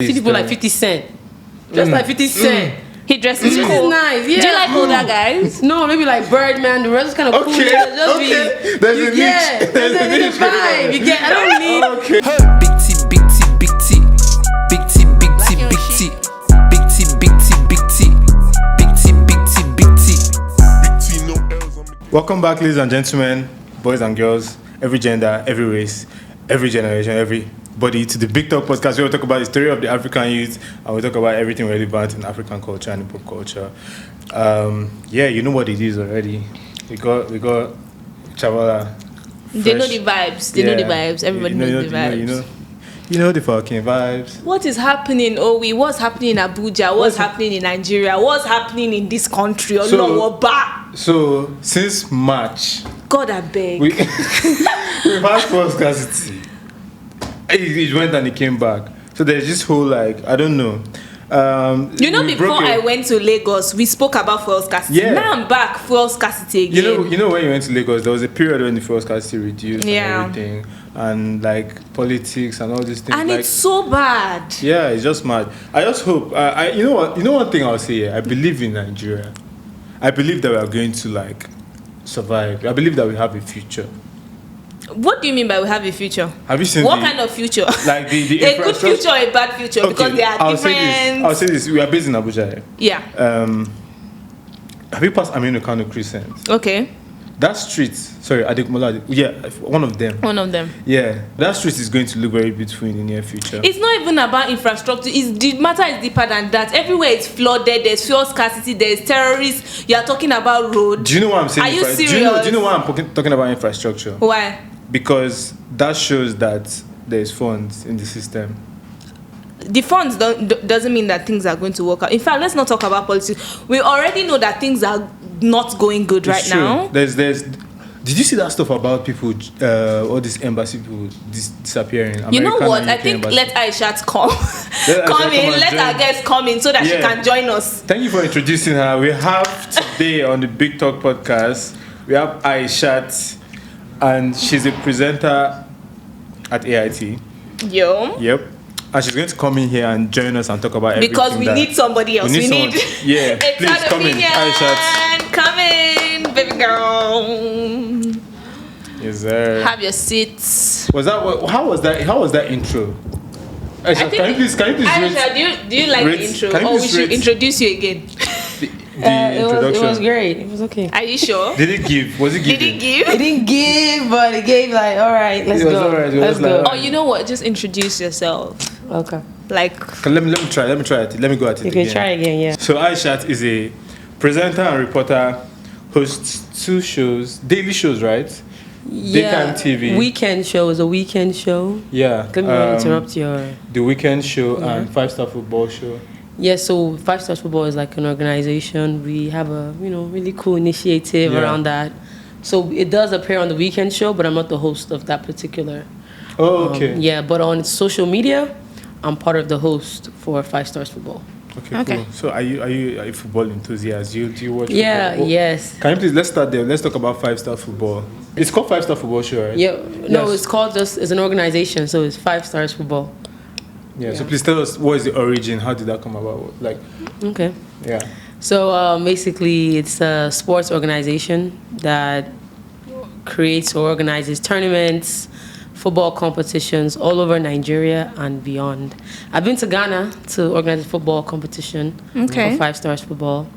See people like 50 Cent. Just like 50 Cent. He dresses This cool. is nice. Yeah. Do you like older guys? No, maybe like Birdman. The rest is kind of cool. Okay, Just okay. There's a niche. There's a niche for vibe. You get. I don't need. Okay. Big T, big T, big T. Big T, big T, big T. Big T, big T, big T. Big T, big T, big T. Welcome back, ladies and gentlemen, boys and girls, every gender, every race, every generation, everybody, to the Big Talk podcast where we talk about the story of the African youth and we talk about everything relevant in African culture and pop culture. You know what it is already. We got Chavala. They know the vibes. They know the vibes. Everybody knows the vibes. You know the fucking vibes. What is happening, Owi? What's happening in Abuja? What's happening in Nigeria? What's happening in this country? So since March, God, I beg. we've had fuel scarcity. It went and it came back. So there's this whole I don't know. Before I went to Lagos, we spoke about fuel scarcity. Yeah. Now I'm back, fuel scarcity again. You know when you went to Lagos, there was a period when the fuel scarcity reduced and everything, and politics and all these things. And it's so bad. Yeah, it's just mad. I just hope. You know one thing I'll say here. I believe in Nigeria. I believe that we are going to survive. I believe that we have a future. What do you mean by we have a future? Have you seen what kind of future? Like the a good future or a bad future? Okay, because they are different. I'll say this. We are based in Abuja. Yeah. Have you passed Aminu Kano Crescent? Okay. That street, sorry, Adekunle. Yeah, one of them. One of them. Yeah, that street is going to look very beautiful in the near future. It's not even about infrastructure. The matter is deeper than that. Everywhere is flooded. There's fuel scarcity. There's terrorists. You are talking about road. Do you know what I'm saying? Are you serious? Do you know why I'm talking about infrastructure? Why? Because that shows that there's funds in the system. The funds doesn't mean that things are going to work out. In fact, let's not talk about politics. We already know that things are not going good It's right true. now. Did you see that stuff about people, all these embassy people disappearing? You know American what? and I UK think embassy. let Aiishat come in. Let our guests come in so that she can join us. Thank you for introducing her. We have today on the Big Talk podcast, we have Aiishat, and she's a presenter at A.I.T. Yo. Yep. And she's going to come in here and join us and talk about everything. Because we need somebody else. We need yeah, please come in, Aiishat. Come in, baby girl. Yes, sir. Have your seats. How was that intro? Aishat, can you please Aishat, do you like the intro? Or we should introduce you again? The introduction. It was great. It was okay. Are you sure? Did it give? Was it giving? Did it give? It didn't give, but it gave all right, let's go. All right. Let's go. Oh, you know what? Just introduce yourself. Okay. Okay, let me try it. Let me go at it You again. can try again, yeah. So Aiishat is a presenter and reporter, hosts 2 shows, daily shows, right? Yeah. Daytime TV. Weekend show is a weekend show. Yeah. Let me not interrupt your... The Weekend Show and 5-Star Football Show. Yeah, so 5 Stars Football is like an organization. We have a really cool initiative around that. So it does appear on the Weekend Show, but I'm not the host of that particular. Oh, okay. But on social media, I'm part of the host for 5 Stars Football. Okay, cool. So are you a football enthusiast? Do you watch Yeah, football? yes. Can you please, let's start there. Let's talk about 5-Star Football. It's called 5-Star Football Show, right? Yeah. No, Yes. it's called it's an organization, so it's 5 Stars Football. Yeah, so please tell us, what is the origin? How did that come about? Okay. Yeah. So basically, it's a sports organization that creates or organizes tournaments, football competitions all over Nigeria and beyond. I've been to Ghana to organize a football competition for 5 Stars Football.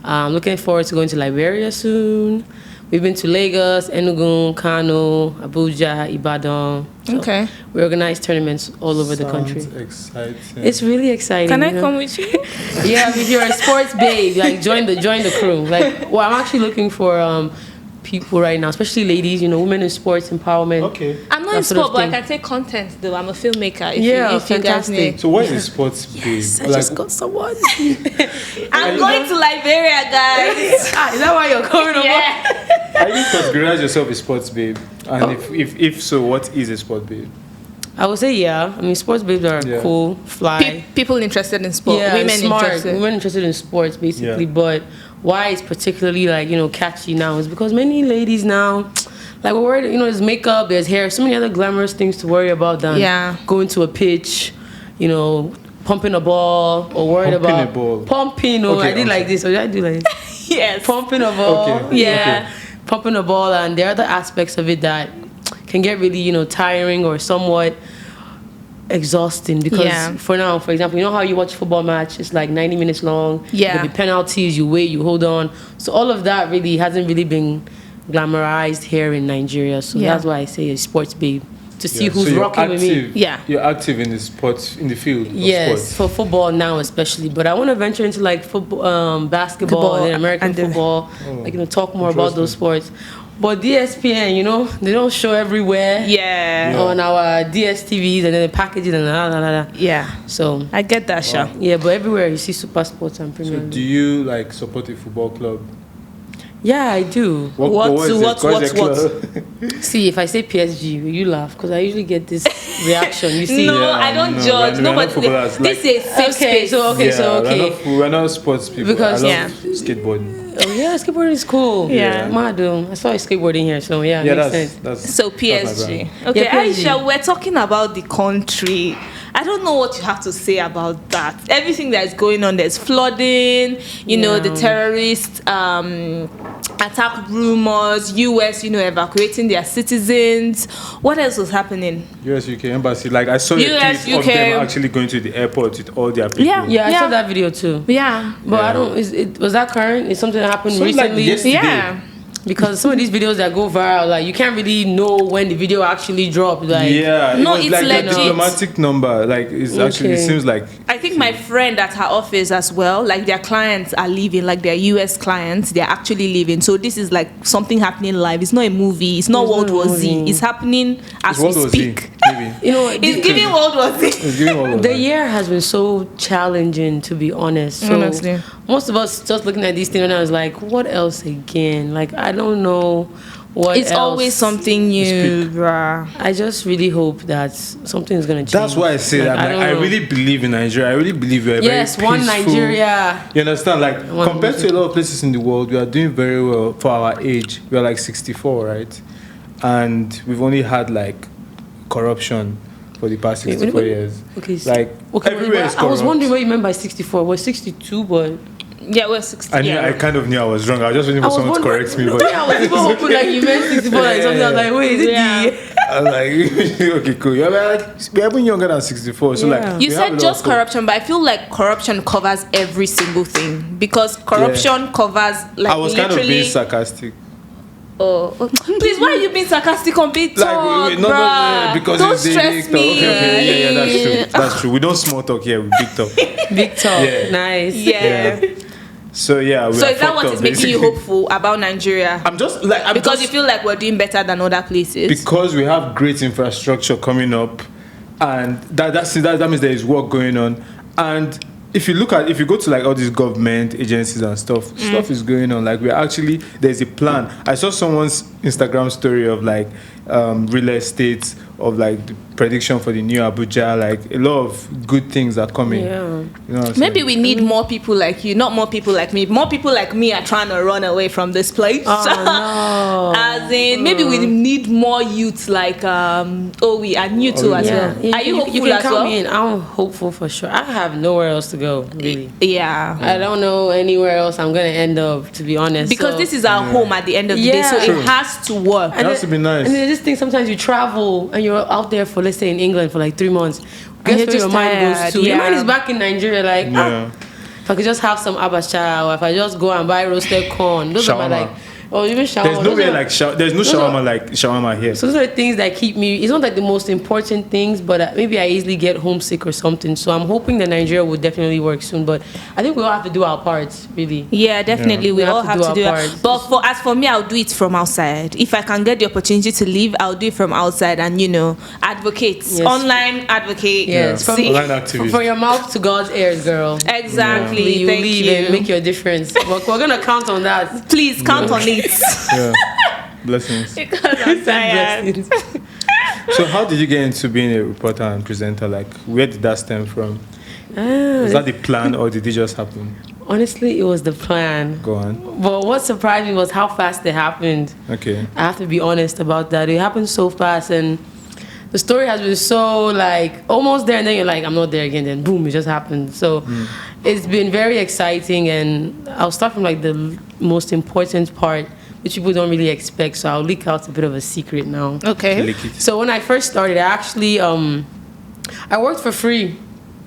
I'm looking forward to going to Liberia soon. We've been to Lagos, Enugu, Kano, Abuja, Ibadan. So we organize tournaments all over the country. Exciting. It's really exciting. Can I come with you? Yeah, if you're a sports babe, join the crew. I'm actually looking for people right now, especially ladies, women in sports empowerment. Okay. I'm not in sport, but I can take content though. I'm a filmmaker. If you guys need. So what is a sports babe? Yes, I just got someone. I'm going to Liberia, guys. Is that why you're coming over? Yeah. Are you categorize yourself a sports babe? And if so, what is a sports babe? I would say yeah. I mean, sports babes are cool, fly. People interested in sport. Yeah, women smart. interested. Women interested in sports, basically. But why it's particularly catchy now is because many ladies now, we're worried. There's makeup, there's hair, so many other glamorous things to worry about than going to a pitch, pumping a ball or worried Pumping about a ball. pumping. Or Okay, I did I'm like this, or did I do like this? Yes. Pumping a ball. Okay. Yeah. Pumping a ball, and there are other aspects of it that can get really, tiring or somewhat exhausting because Yeah. for now, for example, you know how you watch a football match, it's like 90 minutes long. Yeah. There'll be penalties, you wait, you hold on. So all of that really hasn't really been glamorized here in Nigeria. So Yeah. that's why I say a sports babe. To see Yeah, who's so you're rocking with me. active. Yeah. You're active in the sports, in the field of Yes, sports. for football now especially. But I want to venture into like football, basketball, Football and then American and then- football. Like talk more about those Interesting. sports. But DSPN, they don't show everywhere. Yeah. On our DSTVs and then the packages and la. Yeah. So I get that, Sha. yeah, but everywhere you see Super Sports and So Premier do League. you like support a football club? Yeah, I do. What- is it? what- What's the what- club? See, if I say PSG, you laugh because I usually get this reaction. You see? No, Yeah, I don't no, judge. we're not Nobody. footballers, This is a safe space. We're not sports people. Because- I Yeah. love skateboarding. Oh yeah, skateboarding is cool. Yeah. Mado. I saw a skateboarding here, so yeah, Yeah, makes that's sense. that's So that's my PSG. brand. Okay, Yeah, PSG. Aisha, we're talking about the country. I don't know what you have to say about that. Everything that is going on, there's flooding, the Yeah. terrorist attack rumors, US, evacuating their citizens. What else was happening? US UK embassy. Like I saw a US, clip of UK. them actually going to the airport with all their people. Yeah. Yeah, I saw that video too. Yeah. But I Yeah. don't. Was that current? Is something that happened So, like, recently? yesterday. Yeah. Because some of these videos that go viral, like you can't really know when the video actually dropped. Like, Yeah, No, it was it's like legit. a diplomatic number. Like it's actually, it Okay. seems like I think my friend at her office as well, like their clients are leaving, like their US clients, they're actually leaving. So this is like something happening live. It's not a movie. It's not It's World not a War Z. movie. It's happening as World we War Z, speak. maybe. It's giving World War Z. It's giving all of the that. year has been so challenging, to be honest. So Honestly. most of us just looking at these things and I was like, what else again? Like I don't know what It's else. always something new, bruh. I just really hope that something is gonna change. That's why I say that. Like, don't I know. really believe in Nigeria. I really believe we are Yes, very one peaceful. Nigeria. You understand? Like One compared to a lot of places in the world, we are doing very well for our age. We are like 64, right? And we've only had like corruption for the past 64 years. Okay, Like everywhere is I was corrupt. wondering what you meant by 64. Was 62, but Yeah, we're 60. I kind of knew I was wrong. I was just waiting I for was someone to wondering. correct me. But I was even hoping like you meant 64, like something. I was like, wait, is it Yeah. the? I was like, okay, cool. Yeah, we're even younger than 64. So Yeah. like, You we have a said lot just of co- corruption, but I feel like corruption covers every single thing because corruption covers like I was kind of literally. being sarcastic. Oh, please, why are you being sarcastic on big talk, Like, no, bruh? because Don't it's the stress big talk. me. Okay, yeah, that's true. That's true. We don't small talk here. We big talk. Big talk. Yeah. Nice. Yeah. So yeah, we So are is that fucked what up, is making you basically. hopeful about Nigeria? I'm just like I'm Because just, you feel like we're doing better than other places. because we have great infrastructure coming up, and that means there is work going on. And if you go to like all these government agencies and stuff is going on. Like there's a plan. I saw someone's Instagram story of like real estate, of like the prediction for the new Abuja. Like a lot of good things are coming. Yeah. You know what I'm Maybe saying? we need more people like you, not more people like me. More people like me are trying to run away from this place. Oh, no. As in, maybe we need more youth like Owi and you too as Yeah. well. Are you hopeful you can as count well? me in. I'm hopeful for sure. I have nowhere else to go, really. Yeah. I don't know anywhere else I'm gonna end up, to be honest. Because So- this is our home at the end of the day, Yeah. so True. it has to work. It has to be nice. And then I just think sometimes you travel and you're out there for, let's say, in England for like 3 months. Guess you're where your just mind goes tired, to? Your yeah. mind is back in Nigeria. Like, Yeah. if I could just have some abacha, or if I just go and buy roasted corn. Those are my Shawarma. like, or even shawarma. There's Those nowhere are- like there's no those are- shawarma like shawarma here. So those are the things that keep me. It's not like the most important things, but maybe I easily get homesick or something. So I'm hoping that Nigeria will definitely work soon. But I think we all have to do our parts, really. Yeah, definitely. Yeah. We all have to do our it. part. But as for me, I'll do it from outside. If I can get the opportunity to leave, I'll do it from outside and advocate. Yes. Online advocate. Yes, Yeah. from, Online activist. from your mouth to God's ears, girl. Exactly. You Thank leave you. and make your difference. We're gonna count on that. Please count on it. Yeah. Blessings. Because I'm tired. Blessings. So how did you get into being a reporter and presenter? Like where did that stem from? Ah, Was that the plan or did it just happen? honestly, it was the plan. Go on. But what surprised me was how fast it happened. Okay. I have to be honest about that. It happened so fast, and the story has been so like almost there, and then you're like, I'm not there again. Then boom, it just happened. So it's been very exciting, and I'll start from like the most important part, which people don't really expect. So I'll leak out a bit of a secret now. Okay. So when I first started, I actually I worked for free.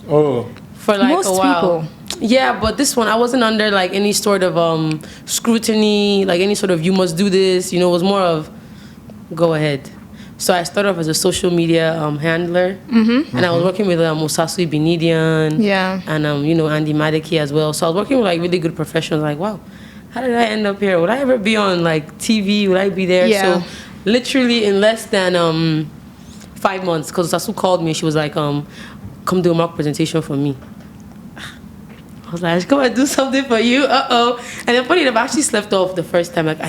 Oh. For like Most a while. people. Yeah, but this one I wasn't under like any sort of scrutiny, like any sort of you must do this. You know, it was more of go ahead. So I started off as a social media handler, and I was working with Osasui Binidian, Yeah. and you know, Andy Madeki as well. So I was working with like really good professionals. Like, wow, how did I end up here? Would I ever be on like TV? Would I be there? Yeah. So literally in less than 5 months, because Osasu called me, she was like, come do a mock presentation for me. I was like, come and do something for you. And then funny enough, I actually slept off the first time. Like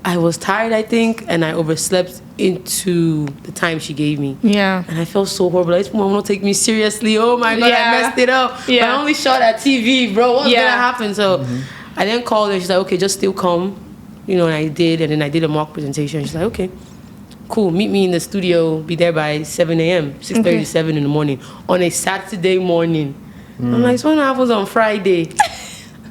I was tired, I think, and I overslept into the time she gave me. Yeah. And I felt so horrible. Like, this woman won't take me seriously. Oh my God, Yeah. I messed it up. Yeah. I only shot at TV, bro. What's Yeah. gonna happen? So I then called her. She's like, okay, just still come. You know, and I did. And then I did a mock presentation. She's like, okay, cool. Meet me in the studio. Be there by 7 a.m., 6:30 to 7 in the morning on a Saturday morning. I'm like, so what happens on Friday?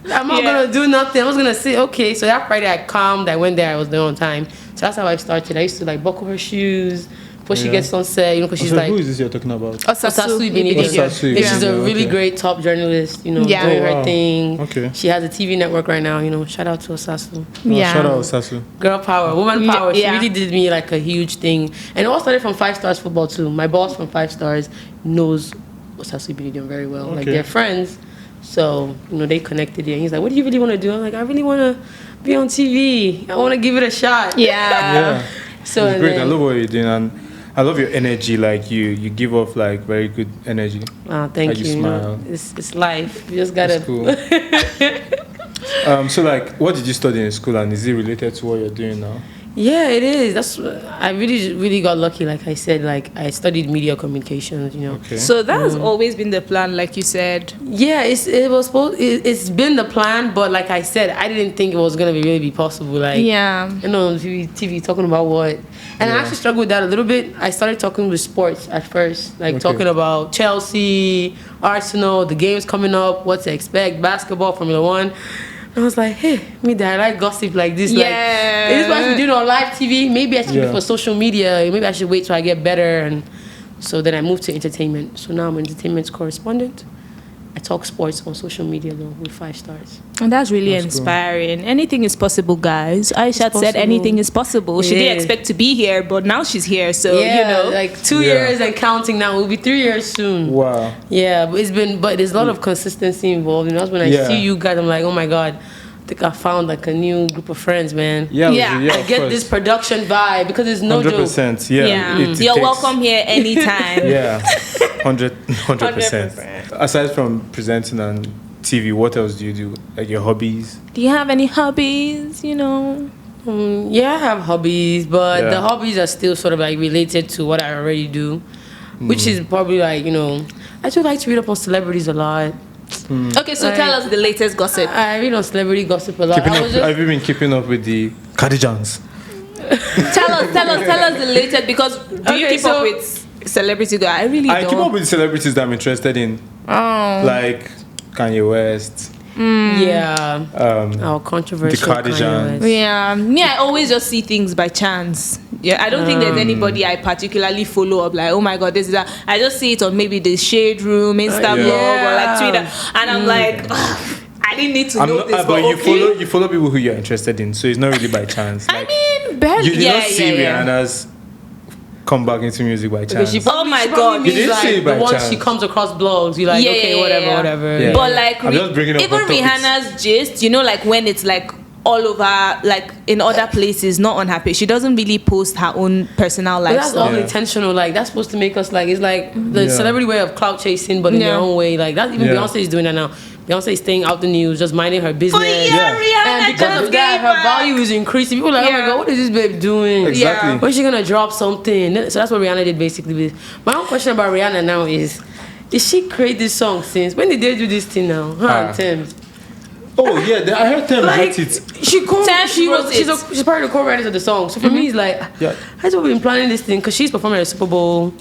I'm not gonna do nothing. I was gonna say, okay. So that Friday I calmed. I went there. I was there on time. So that's how I started. I used to like buckle her shoes before she gets on set. You know, because she's So like who is this you're talking about? Osasui Binidian. Osasui And she's a Binidian, really okay. great top journalist. You know, Yeah. doing Oh, her wow. thing. Okay. She has a TV network right now. You know, shout out to Osasu. Yeah. Shout out Sasu. Girl power, woman power. Yeah. She really did me like a huge thing. And it all started from 5 Stars Football too. My boss from 5 Stars knows Osasu Binidian very well. Like Okay. they're friends. So, you know, they connected there. He's like, what do you really want to do? I'm like, I really want to be on TV. I want to give it a shot. Yeah. Yeah. So It's and great. I then- love what you're doing, and I love your energy. Like you give off like very good energy. Oh, thank How you you. You know, smile. it's life. You just gotta. That's cool. So like, what did you study in school, and is it related to what you're doing now? Yeah, it is. I really got lucky. Like I said, like I studied media communications. You know. Okay. So that has always been the plan, like you said. Yeah, it's been the plan, but like I said, I didn't think it was gonna really be possible. Like Yeah. you know, on TV talking about what, and I actually struggled with that a little bit. I started talking with sports at first, like Okay. talking about Chelsea, Arsenal, the games coming up, what to expect, basketball, Formula One. I was like, hey, me that I like gossip like this. Yeah. Like, is this what I should do on live TV? Maybe I should Yeah. be for social media. Maybe I should wait till I get better. And so then I moved to entertainment. So now I'm an entertainment correspondent. I talk sports on social media though with 5 Stars. And that's really That's cool. inspiring. Anything is possible, guys. Aiishat said possible. anything is possible. She didn't Yeah. expect to be here, but now she's here. So, Yeah, you know. like 2 Yeah. years and counting now. It'll be 3 years soon. Wow. Yeah, but there's a lot of consistency involved. You know, that's when I Yeah. see you guys, I'm like, oh my God, I think I found like a new group of friends, man. Yeah. Yeah, Yeah. I of get course. this production vibe because it's no joke. 100%. Yeah. Yeah. it You're takes- welcome here anytime. Yeah. 100%. Aside from presenting on TV, what else do you do? Like your hobbies? Do you have any hobbies, you know? Yeah, I have hobbies, but Yeah. the hobbies are still sort of like related to what I already do, which is probably like, you know, I do like to read up on celebrities a lot. Okay, so tell us the latest gossip. I read on celebrity gossip a lot. Keeping I up, was just, have you been keeping up with the Khadijans? tell us the latest, because do you Okay, keep up so- with celebrity go? I really I don't. keep up with celebrities that I'm interested in, Oh. like Kanye West, yeah, our the controversial Kardashians. Kanye West. Yeah, me, I always just see things by chance. Yeah, I don't think there's anybody I particularly follow up like, oh my God, this is that. I just see it on maybe the Shade Room, Insta Yeah. blog, or like Twitter, and I'm like, "Ugh, I didn't need to I'm know not, this, but but okay. you follow people who you're interested in, so it's not really by chance. I Like, mean, barely. you did yeah, not see yeah. Rihanna's come back into music by Because chance. she probably, Oh my she probably God. means You didn't like say it by the ones she chance. comes across blogs. You like, Yeah, okay, yeah, whatever, yeah. whatever. Yeah. But like, I'm just bringing up even hot topics. Rihanna's gist, you know, like when it's like all over, like in other places, not on her page. She doesn't really post her own personal But life that's stuff. all intentional. Like that's supposed to make us like it's like the Yeah. celebrity way of clout chasing, but in Yeah. their own way. Like that's even Yeah. Beyonce is doing that now. Beyonce is staying out the news, just minding her business. Oh yeah, Yeah. Rihanna And because just of that, gave her back. value is increasing. People are like, oh my Yeah. God, what is this babe doing? Exactly. Yeah. When's she gonna drop something? So that's what Rihanna did basically. My own question about Rihanna now is she create this song since when did they do this thing now? Huh, Ah. Tim? Oh yeah, I heard them Like wrote it. she's part of the co-writers of the song. So for me, it's like Yeah. I just been planning this thing because she's performing at the Super Bowl.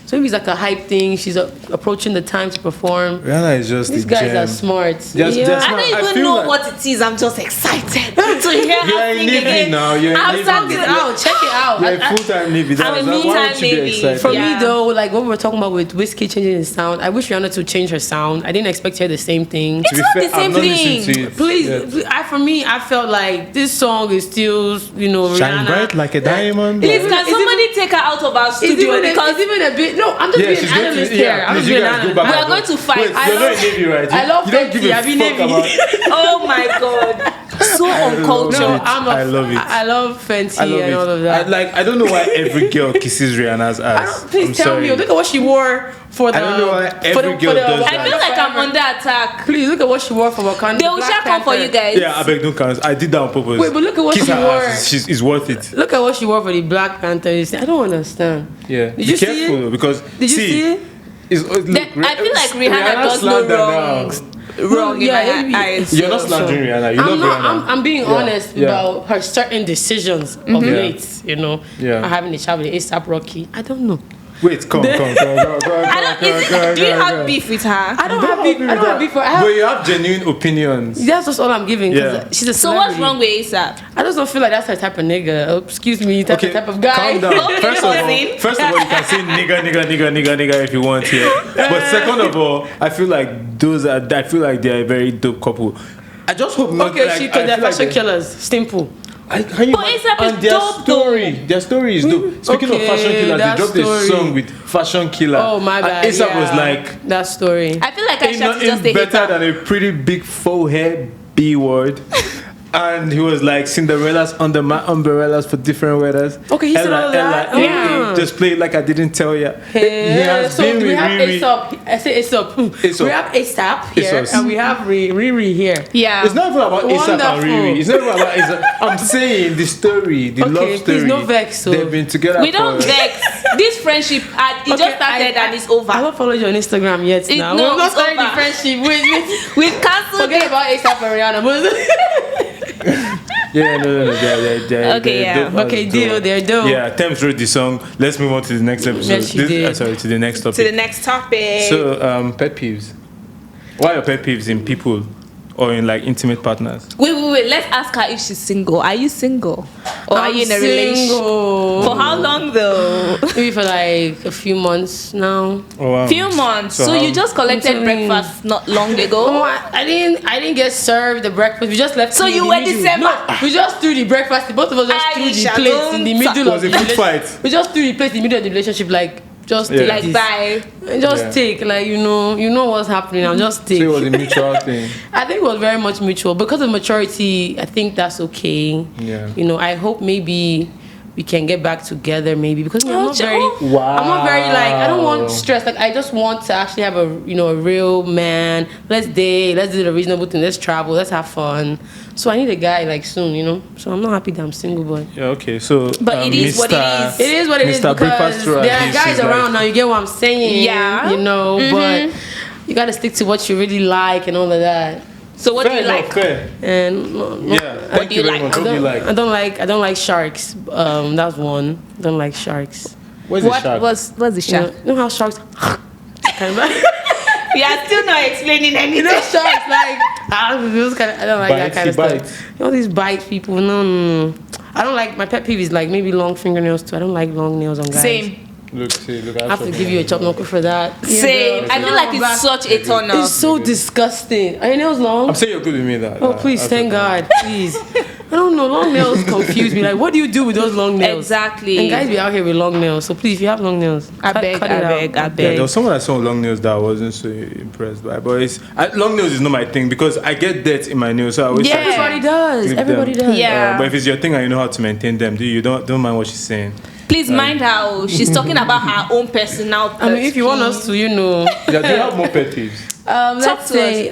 So maybe it's like a hype thing. She's approaching the time to perform. Rihanna is just These a guys gem. are smart. Just- I I don't even feel know like- what it is. I'm just excited to hear You're her a sing Navy again. now. You're a I'm Navy. starting Check it out. Check it out. You're a full-time Navy. I'm a Why full-time would you be Navy. excited? For Yeah. me though, like what we were talking about with Whiskey changing his sound, I wish Rihanna to change her sound. I didn't expect her the same thing. It's not the I've same not listened thing. to it Please, yet. for me, I felt like this song is still, Shine Rihanna. bright like a diamond. Please, can Is it- somebody take her out of our It's studio because even a bit. No, I'm just Yeah, being she's an going analyst to. here. Yeah, I'm please, just you being an guys go analyst. back. We are and going forth. to fight. Wait, I you're not love- a Navy, right? I love You don't give Fenty, a I be fuck Navy. about. Oh my god, so uncultured. No, I love it. I love Fenty I love and it. all of that. I don't know why every girl kisses Rihanna's ass. Please I'm tell sorry. me. Look at what she wore for the. I don't know why for every the, girl for the, does I feel like I'm under attack. Please look at what she wore for Wakanda. They will Black shall come for Panther. you guys. Yeah, I beg don't count. I did that on purpose. Wait, but look at what Kiss she her wore. ass. It's worth it. Look at what she wore for the Black Panthers. I don't understand. Yeah. Did Be you see careful it? because Did you see it? Look, I feel like Rihanna does no slander wrong. now. Wrong in Yeah, my maybe. eyes. You're not slandering Rihanna. You love Rihanna. I'm being honest Yeah. about her certain decisions of Yeah. late. Yeah. Her having a child with A$AP Rocky. I don't know. Wait, come. I don't. Do you have beef with her? I don't have beef. I don't have beef for But her. you have genuine opinions. That's just all I'm giving. 'Cause Yeah. she's a So what's celebrity. wrong with ASAP? I just don't feel like that's her type of nigga. Oh, excuse me, that's Okay, the type of guy. calm down. Okay, First of all, cousin. you can say nigga if you want here. But second of all, I feel like they're a very dope couple. I just hope not. Okay, like, because I they're feel like fashion killers. Simple. Can you But A$AP is and their dope, story, their story is dope. Speaking of Okay, fashion killers, they that dropped story. a song with Fashion Killer. Oh my bad. And A$AP yeah. was like, that story. I feel like ain't Aiishat is just nothing a better hater. than a pretty big faux hair B word. And he was like Cinderella's under my umbrellas for different weathers. Okay, he said all that? Yeah. Just play it like I didn't tell ya. He has So been we with have Riri. A$AP. I say A$AP. A$AP. We have A$AP here, A$AP. and we have Riri here. Yeah. It's not even about A$AP and Wonderful. Riri. It's not even about A$AP. I'm saying the story, the Okay, love please, story. no vex, so- They've been together We don't for... vex. This friendship, it just started and it's over. I don't follow you on Instagram yet. It- Now no, we're not it's starting the over. friendship. Wait. We've cancelled Forget it. about A$AP and Rihanna. Yeah, no. They're Okay, yeah. dope as Okay, dope. deal. They're dope. Yeah, Thames wrote the song. Let's move on to the next episode. Yes, she did. Sorry, to the next topic. To the next topic. So, pet peeves. Why are pet peeves in people or in like intimate partners? Wait. Let's ask her if she's single. Are you single? Or are I'm you in a relationship? single. For how long though? Maybe for like a few months now. Oh, wow. Few months. So So how- you just collected I'm telling you. breakfast not long Oh, ago. I didn't get served the breakfast. We just left. So it in you the were middle. December. No, we just threw the breakfast. Both of us just threw the Aiishat, plates in the don't middle It of was a the food relationship. fight. We just threw the plates in the middle of the relationship. Like just Yeah. take Like this. bye. And just Yeah. take, like you know what's happening. I'll just take. So it was a mutual thing. I think it was very much mutual because of maturity. I think that's okay. Yeah. I hope maybe we can get back together. Maybe because I'm not very. Wow. I'm not very like. I don't want stress. Like I just want to actually have a a real man. Let's date. Let's do the reasonable thing. Let's travel. Let's have fun. So I need a guy like soon. So I'm not happy that I'm single, but. Yeah, okay. So, But it is what it is. It is what it is Mr. because Breakfast there are Tourist guys is around like- now. You get what I'm saying? Yeah. But you gotta stick to what you really like and all of that. So what do Fair you enough, like? fair. And Yeah. Thank do you you very like? much. What do you like? I don't like sharks. That's one. I don't like sharks. Where's the What shark? what's the shark? You know how sharks kind of We are still not explaining anything. sharks like those kind of, I don't like that kind of Bites. stuff. All these bite people. No. I don't like my pet peeve is like maybe long fingernails too. I don't like long nails on guys. Same. Look. I have to give you a chop knuckle for that. Same. I feel like it's such a turn It's off. so disgusting. Are your nails long? I'm saying you're good with me. Oh, please, thank God. Please. I don't know. Long nails confuse me. Like, what do you do with those long nails? Exactly. And guys be out here with long nails. So please, if you have long nails, I cut beg, it I out. beg, I Yeah, beg. there was someone I saw with long nails that I wasn't so impressed by. But long nails is not my thing because I get dirt in my nails, so I always Yeah. try to Everybody does. clip Everybody them. does. Yeah. But if it's your thing and you know how to maintain them, you don't mind what she's saying. Please mind her. She's talking about her own personal. I mean, if you want us to, Yeah, do you have more pet peeves? Talk let's to say,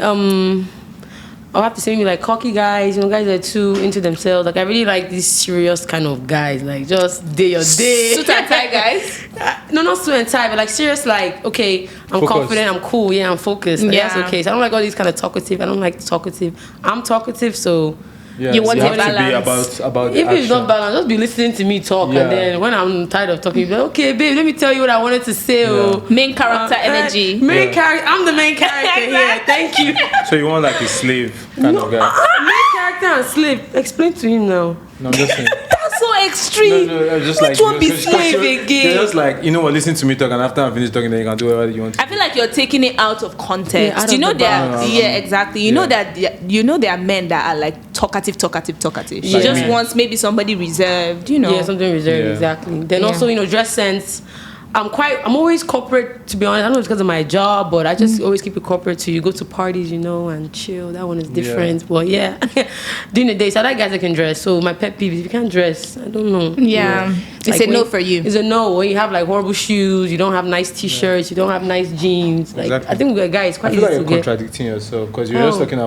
I'll have to say maybe like cocky guys, guys that are too into themselves. Like I really like these serious kind of guys, like just day or day. Suit and tie guys. No, not suit and tie, but like serious. Like okay, I'm Focus. confident, I'm cool, yeah, I'm focused. Like, Yeah. that's okay. So I don't like all these kind of talkative. I don't like talkative. I'm talkative, so. Yeah, You want have a to be balance. about the If it's not action. balanced, just be listening to me talk, Yeah. and then when I'm tired of talking, be like, okay, babe, let me tell you what I wanted to say. Oh, Main character energy. Main Yeah. character. I'm the main character here. Thank you. So you want like a slave kind of guy? Main character and slave. Explain to him now. No, I'm just saying. That's so extreme. No, just Which like one be slave again? You're just like, you know what, listen to me talk, and after I finish talking, then you can do whatever you want. I feel like you're taking it out of context. Yeah, out you of know the there are, balance. yeah, exactly. You Yeah. know that there are men that are like talkative. She Like just me. wants maybe somebody reserved, Yeah, something reserved, Yeah. exactly. Then Yeah. also, dress sense. I'm always corporate, to be honest. I don't know if it's because of my job, but I just always keep it corporate too. You go to parties, and chill. That one is different. But yeah, during the day, so I like guys that can dress. So my pet peeve is if you can't dress, I don't know. Yeah. It's a when- no for you. It's a no. When you have like horrible shoes, you don't have nice t-shirts, you don't have nice jeans. Like Exactly. I think with a guy, it's I quite feel like easy you're to get. contradicting yourself because you're just Oh. talking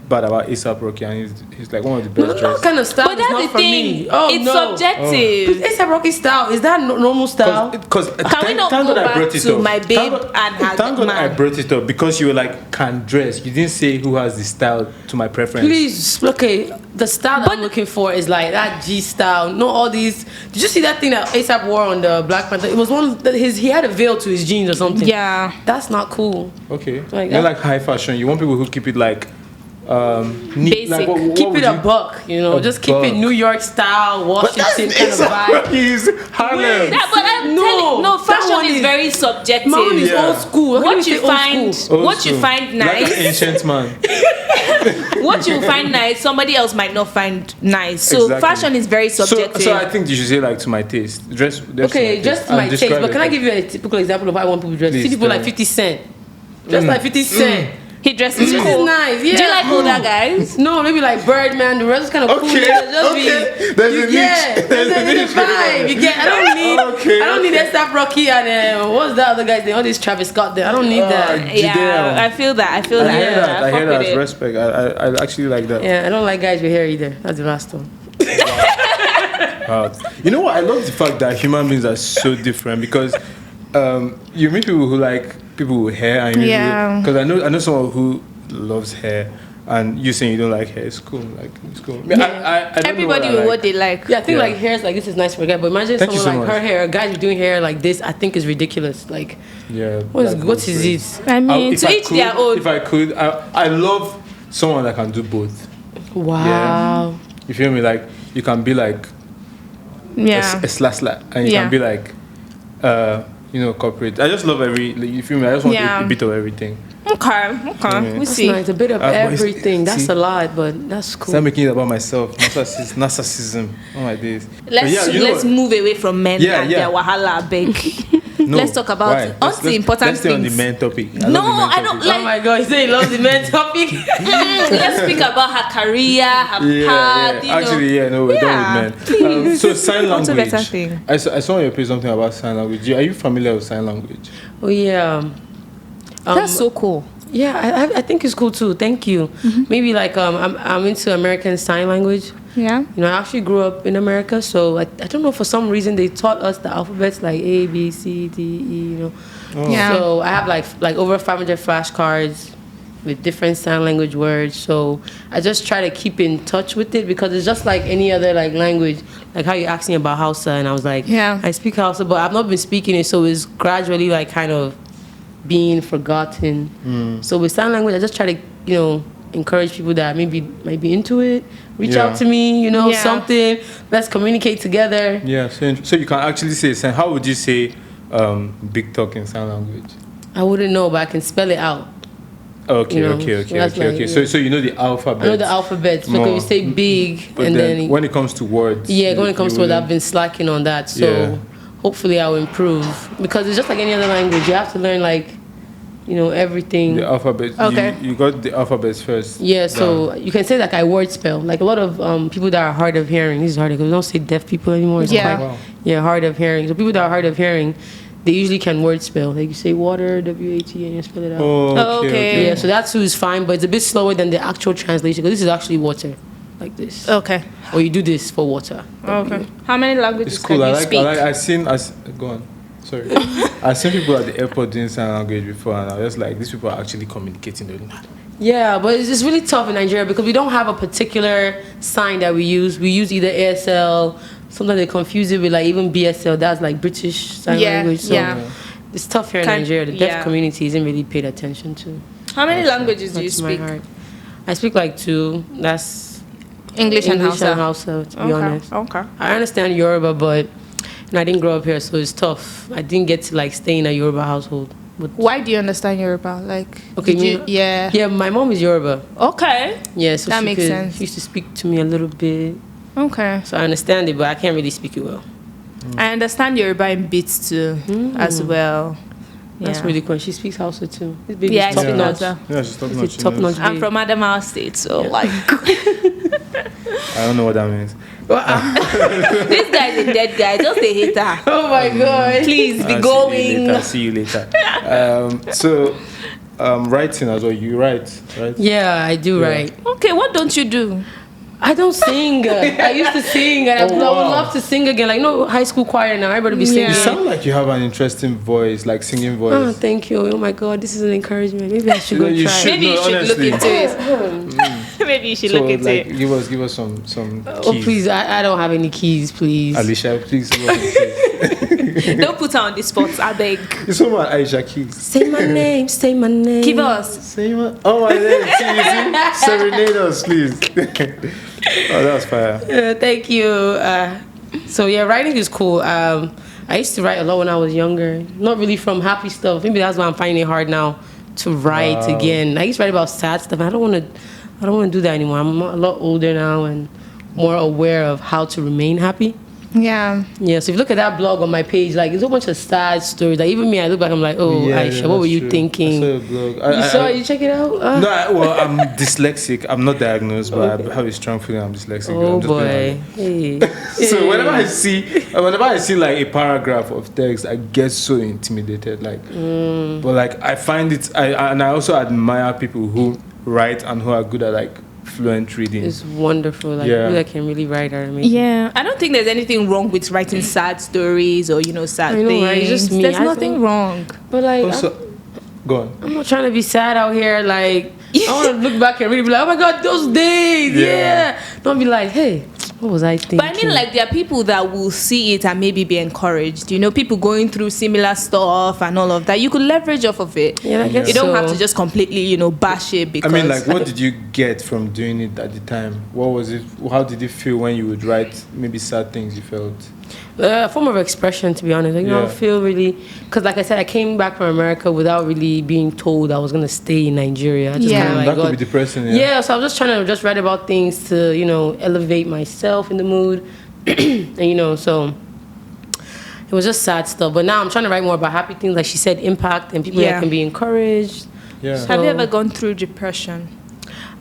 bad about A$AP Rocky, and he's like one of the No, best that dressed. kind of style But is that's not the for thing. me. Oh It's no. subjective. A$AP Rocky style, is that normal style? Because Can we not go back to my babe and her Thank God I man? brought it up because you were like can dress. You didn't say who has the style to my preference. Please, okay. The style that I'm looking for is like that G style. No, all these. Did you see that thing that A$AP wore on the Black Panther? It was one that he had a veil to his jeans or something. Yeah. That's not cool. Okay. Like You're that. like high fashion. You want people who keep it like neat. Basic. Like, what Keep would it a you- buck, A Just keep it buck. New York style, But that's Washington kind of A$AP vibe. Rocky's Harlem. Yeah, but I'm No, telling no, that fashion one is is- very subjective. My own is Yeah. old school. How can What you you say old find, school? Old what you school. find Like nice, an ancient man. what you find nice, somebody else might not find nice. So Exactly. fashion is very subjective. So I think you should say like to my taste. Dress Okay, just to my taste. describe But can it. I give you a typical example of how I want people to dress? Please, See people tell like me. 50 Cent. Just like 50 Cent. he dresses This cool. is nice. Yeah. Do you like older guys? No, maybe like Birdman. The rest is kind of cool. Okay, Just okay. There's a niche. Yeah, There's a there's a niche. vibe. You get. I don't need. Okay, I don't need A$AP Rocky and what's the other guy's name? All this Travis Scott there. I don't need that. Yeah, Jideo. I feel that. I feel I that. hear that. I fuck hear with that. it. Respect. I actually like that. Yeah, I don't like guys with hair either. That's the last one. You know what? I love the fact that human beings are so different because you meet people who like people with hair, and you Yeah. because I know someone who loves hair, and you saying you don't like hair. It's cool. Like it's cool. I, I don't Everybody know with I what they like. Yeah, I think Yeah. like hair is like this is nice for a guy, but imagine Thank you someone so like much. her hair, guys doing hair like this. I think is ridiculous. Like, Yeah. what is like what those is things. it? I mean, If to I each could- their own. If I could, I love someone that can do both. Wow. You feel me? Like you can be like Yeah. a slash, and you Yeah. can be like, corporate. I just love you feel me? I just want Yeah. a bit of everything. Okay. Yeah. We That's see. nice. A bit of But it's- everything. That's see? a lot, but that's cool. Start making it about myself. Narcissism. Oh my days. But Let's you know let's what? move away from men Yeah, and yeah. their wahala big. No, Let's talk about why? all the important Let's stay on the things. main topic. No, love the main I don't topic. like- Oh my god, you say you love the main topic? Let's speak about her career, her Yeah, path. yeah. Actually, yeah, no, we're Yeah, done with men. So sign On to language. better thing. I saw you pay something about sign language. Are you familiar with sign language? Oh yeah. That's so cool. Yeah, I think it's cool too. Thank you. Maybe like I'm into American Sign Language. Yeah. I actually grew up in America, so I don't know, for some reason they taught us the alphabets like A, B, C, D, E. Yeah. So I have like over 500 flashcards with different sign language words. So I just try to keep in touch with it because it's just like any other like language. Like how you asked me about Hausa, and I was like, Yeah. I speak Hausa, but I've not been speaking it, so it's gradually like kind of being forgotten. So with sign language, I just try to encourage people that maybe might be into it. Reach Yeah. out to me, Yeah. something. Let's communicate together. Yeah. So you can actually say sign. How would you say big talk in sign language? I wouldn't know, but I can spell it out. Okay, You know, okay. so that's like, So you know the alphabet. I know the alphabets because More. you say big, But and then when it comes to words, when it comes you to it, wouldn't- I've been slacking on that. So Yeah. hopefully I'll improve because it's just like any other language. You have to learn everything. the alphabet. Okay. You got the alphabets first. Yeah, so down. you can say like I word spell. Like a lot of people that are hard of hearing. This is hard because we don't say deaf people anymore. It's Yeah. Wow. hard of hearing. So people that are hard of hearing, they usually can word spell. Like you say water, W-A-T, and you spell it out. Oh, okay. Yeah, so that too is fine, but it's a bit slower than the actual translation because this is actually water, like this. Okay. Or you do this for water. Okay. How many languages It's cool. can you I speak? go on. Sorry. I've seen people at the airport doing sign language before, and I was like, these people are actually communicating. Yeah, but it's just really tough in Nigeria because we don't have a particular sign that we use. We use either ASL. Sometimes they confuse it with like even BSL. That's like British Sign Language. So it's tough here in Nigeria. The deaf community isn't really paid attention to. How many languages do you That's my speak? heart. I speak like 2. That's English and Hausa. To be honest. Okay. I understand Yoruba, but I didn't grow up here, so it's tough. I didn't get to like stay in a Yoruba household. But why do you understand Yoruba? Like, okay, yeah, my mom is Yoruba. Okay. Yeah, so that makes sense. She used to speak to me a little bit. Okay. So I understand it, but I can't really speak it well. I understand Yoruba in bits too, as well. That's really cool. She speaks Hausa too. This baby's Yeah, top notch. Yeah, she's top notch. Top notch. I'm from Adamawa State, so like. I don't know what that means. This guy's a dead guy, just a hater. Oh my god. Please be going. See you later. So, writing as well. You write, right? Yeah, I do write. Okay, what don't you do? I don't sing. I used to sing, and I would love to sing again. Like, high school choir now. Everybody be singing. You sound like you have an interesting voice, like singing voice. Oh, thank you. Oh my God, this is an encouragement. Maybe I should go try. Maybe you should look into it. Maybe you should look into it. Give us some keys. Oh please, I don't have any keys, please. Aiishat, please. Give us some keys. Don't put her on the spot, I beg. It's all about Aiishat keys. Say my name, say my name. Give us. Say my. Oh my name. See, serenade us, please. Oh, that was fire. Thank you. So yeah, writing is cool. I used to write a lot when I was younger. Not really from happy stuff. Maybe that's why I'm finding it hard now to write again. I used to write about sad stuff. I don't want to do that anymore. I'm a lot older now and more aware of how to remain happy. Yeah. Yeah, so if you look at that blog on my page, like, there's a whole bunch of sad stories. Like, even me, I look back, I'm like, oh, yeah, Aisha, what were you thinking? I saw your blog. You saw it? You check it out? No, I'm dyslexic. I'm not diagnosed, but I have a strong feeling I'm dyslexic. Oh, boy. Hey. So whenever I see like a paragraph of text, I get so intimidated. Like, but like I find it, and I also admire people who write and who are good at like fluent reading. It's wonderful. Like, people that can really write are amazing. Yeah, I don't think there's anything wrong with writing sad stories or sad things. Right? It's just me. There's nothing wrong. But like, Also, go on. I'm not trying to be sad out here. Like, I want to look back and really be like, oh my God, those days. Yeah. Don't be like, hey, what was I thinking? But I mean, like, there are people that will see it and maybe be encouraged. People going through similar stuff and all of that. You could leverage off of it. Yeah, I guess you don't have to just completely, bash it. Because I mean, like, what did you get from doing it at the time? What was it? How did it feel when you would write maybe sad things you felt? A form of expression, to be honest. Like, I don't feel really, because like I said, I came back from America without really being told I was gonna stay in Nigeria. I just kinda, like, that could be depressing. Yeah, so I was just trying to write about things to elevate myself in the mood, and so it was just sad stuff. But now I'm trying to write more about happy things, like she said, impact and people that can be encouraged. Yeah. Have you ever gone through depression?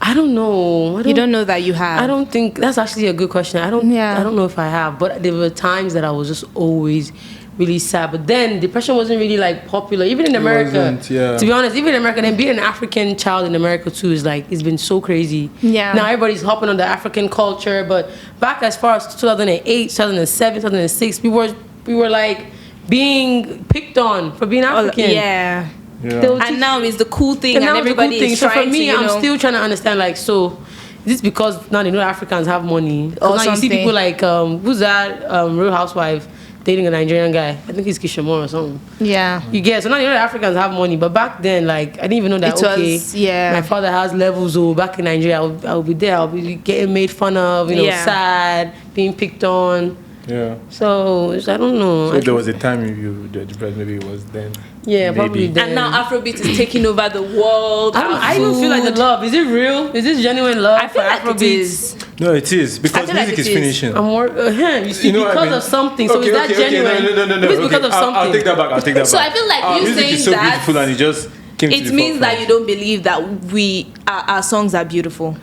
I don't know. You don't know that you have? I don't think that's actually a good question. I don't know if I have, but there were times that I was just always really sad. But then depression wasn't really like popular, even in America. To be honest, even in America, then being an African child in America too is like, it's been so crazy. Yeah. Now everybody's hopping on the African culture, but back as far as 2008, 2007, 2006, we were like being picked on for being African. Yeah. Yeah. And now it's the cool thing, and everybody is so trying for me, to, I'm still trying to understand, like, so is this because now they know Africans have money? Or now you see people like, who's that Real Housewife dating a Nigerian guy? I think he's Kishimor or something. Yeah. You get, so now you know that Africans have money, but back then, like, I didn't even know that, my father has levels, back in Nigeria, I'll be there, I'll be getting made fun of, sad, being picked on. Yeah. So, I don't know. So there was a time you were depressed, maybe it was then. Yeah, probably then. And now Afrobeat is taking over the world. I don't feel like the love. Is it real? Is this genuine love? I feel like it is. No, it is, because music is finishing. I'm more, you see, because of something. So is that genuine? No. It's because of something. I'll take that back. So I feel like you music saying is so that beautiful, and it just came to the means that forefront. you don't believe that our songs are beautiful.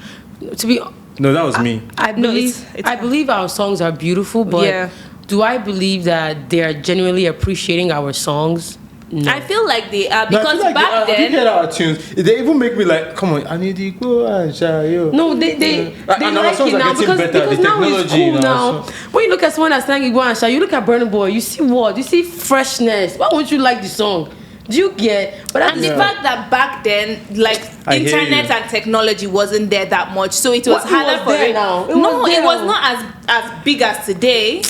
To be No, that was me. I believe our songs are beautiful, but do I believe that they are genuinely appreciating our songs? No. I feel like they are, No, I because feel like back I then, hear our tunes. They even make me like, come on, I need to go and show you. No, they And like our songs it are now getting better. because The now it's technology cool in our now. song. When you look at someone that's sang Igbo and Sha, you look at Burna Boy, you see what? You see freshness. Why won't you like the song? Do you get? But and the fact that back then, like, I hear internet you. and technology wasn't there that much, so it was What? It harder was for there it. now. It No, was it there was now. not as big as today.